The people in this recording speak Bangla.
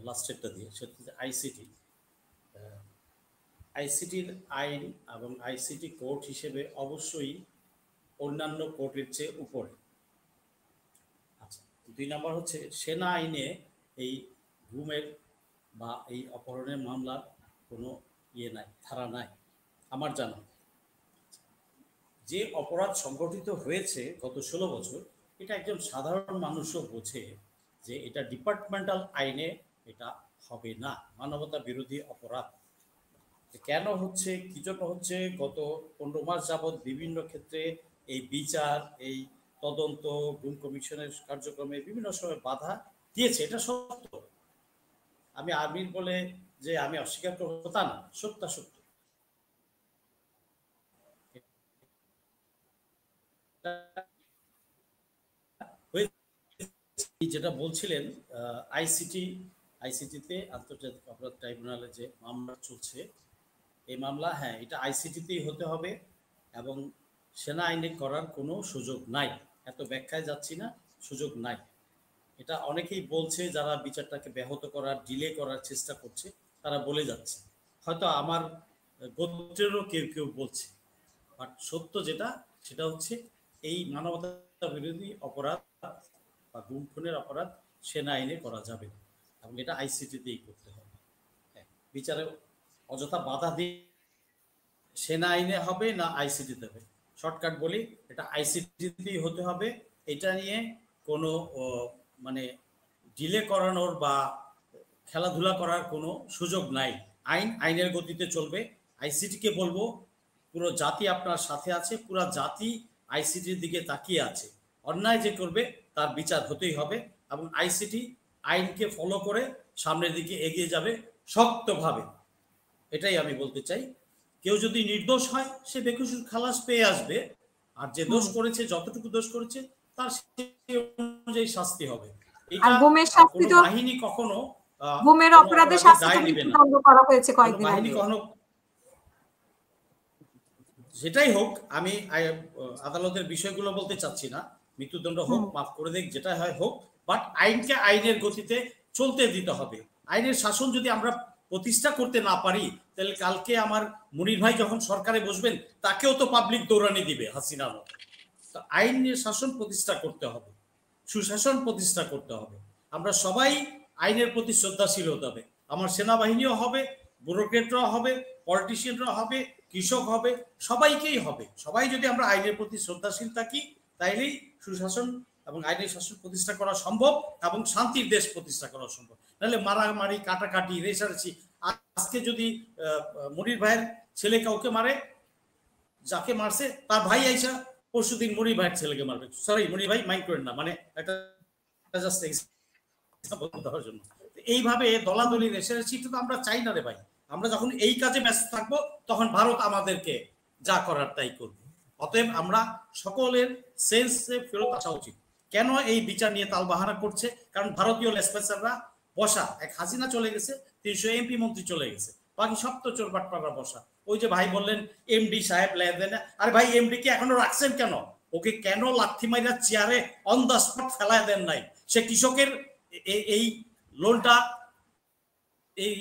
লাস্টেরটা দিয়ে, সেটা হচ্ছে আইসিটি। আইসিটির আইন এবং আইসিটি কোর্ট হিসেবে অবশ্যই অন্যান্য কোর্টের চেয়ে উপরে। আচ্ছা, 2 নম্বর হচ্ছে সেনা আইনে এই গুমের বা এই অপহরণের মামলার কোনো নাই, ধারা নাই আমার জানা। যে অপরাধ সংগঠিত হয়েছে গত 16 বছর, এটা একজন সাধারণ মানুষও বোঝে যে এটা ডিপার্টমেন্টাল আইনে এটা হবে না, মানবতা বিরোধী অপরাধ। কেন হচ্ছে, কি জন্য হচ্ছে, গত 15 মাস যাবৎ বিভিন্ন ক্ষেত্রে এই বিচার, এই তদন্ত, গুম কমিশনের কার্যক্রমে বিভিন্ন সময় বাধা দিয়েছে, এটা সত্য। আমি আমির বলে যে আমি অস্বীকার করবো তা না, সত্য। যেটা বলছিলেন আইসিটিতে আন্তর্জাতিক অপরাধ ট্রাইব্যুনালে যে মামলা চলছে, এই মামলা, হ্যাঁ, এটা আইসিটিতেই হতে হবে এবং সেনা আইনে করার কোনো সুযোগ নাই। এত ব্যাখ্যায় যাচ্ছি না, সুযোগ নাই। এটা অনেকেই বলছে, যারা বিচারটাকে ব্যাহত করার, ডিলে করার চেষ্টা করছে, তারা বলে যাচ্ছে, হয়তো আমার গোত্রেরও কেউ বলছে, বাট সত্য যেটা, সেটা হচ্ছে এই মানবতা বিরোধী অপরাধ বা গুম খুনের অপরাধ সেনা আইনে করা যাবে না এবং এটা আইসিটিতেই করতে হবে। বিচারে অযথা বাধা দিয়ে সেনা আইনে হবে না আইসিটিতে হবে, শর্টকাট বলি, এটা আইসিটিতেই হতে হবে। এটা নিয়ে কোনো মানে ডিলে করানোর বা খেলাধুলা করার কোনো সুযোগ নাই। আইনের গতিতে চলবে। আইসিটিকে বলবো, পুরো জাতি আপনার সাথে আছে, পুরো জাতি আইসিটির দিকে তাকিয়ে আছে। অন্যায় যে করবে তার বিচার হতেই হবে এবং আইসিটি আইনকে ফলো করে সামনের দিকে এগিয়ে যাবে শক্তভাবে। এটাই আমি বলতে চাই। কেউ যদি নির্দোষ হয়, সে বেকসুর খালাস পেয়ে আসবে, আর যে দোষ করেছে, যতটুকু দোষ করেছে, তার সেই অনুযায়ী শাস্তি হবে। এটা কোনো বাহিনী কখনো গুমের অপরাধে শাস্তি মৃত্যুদণ্ড করা হয়েছে কয়েকদিন আগে। বাহিনী কখনো, যেটাই হোক, আমি আদালতের বিষয়গুলো বলতে চাচ্ছি না, মৃত্যুদণ্ড হোক, মাফ করে দেখ, যেটা হয় হোক, বাট আইনকে আইনের গতিতে চলতে দিতে হবে। আইনের শাসন যদি আমরা প্রতিষ্ঠা করতে না পারি, তাহলে কালকে আমার মুনির ভাই যখন সরকারে বসবেন, তাকেও তো পাবলিক দৌড়ানি দিবে হাসিনা। তো আইনের শাসন প্রতিষ্ঠা করতে হবে, সুশাসন প্রতিষ্ঠা করতে হবে। আমরা সবাই আইনের প্রতি শ্রদ্ধাশীল হতে হবে। আমার সেনাবাহিনীও হবে, ব্যুরোক্রেটরাও হবে, পলিটিশিয়ানরা হবে, কৃষক হবে, সবাইকেই হবে। সবাই যদি আমরা আইনের প্রতি শ্রদ্ধাশীল থাকি, তাইলেই সুশাসন এবং আইনের শাসন প্রতিষ্ঠা করা সম্ভব এবং শান্তির দেশ প্রতিষ্ঠা করা সম্ভব। নাহলে মারামারি, কাটাকাটি, রেষারেষি। আজকে যদি মুনির ভাইয়ের ছেলে কাউকে মারে, যাকে মারছে তার ভাই আইসা পরশুদিন মুনির ভাইয়ের ছেলেকে মারবে। সরি মুনির ভাই, মাইন্ড করেন না, মানে একটা জাস্ট এক্সাম্পল দেওয়ার জন্য। এইভাবে দলাদলি, রেষারেষি তো আমরা চাই না রে ভাই। আমরা যখন এই কাজে ব্যস্ত থাকবো, তখন ভারত আমাদেরকে যা করার তাই করবে। অতএব আমরা সকলের সেন্সে ফেরত আসা উচিত। কেন এই বিচার নিয়ে তালবাহানা করছে? কারণ ভারতীয় লেসপেসাররা বসা, এক হাসিনা চলে গেছে, 300 এমপি মন্ত্রী চলে গেছে, বাকি সব তো চোরবাটপাড়া বসা। ওই যে ভাই বললেন এমডি সাহেব লেন, আরে ভাই এমডি কে এখনো রাখছেন কেন? ওকে কেন লাথি মাইরা চেয়ারে অন দ্য স্পট ফেলায় দেন নাই? সে কৃষকের এই লোনটা, এই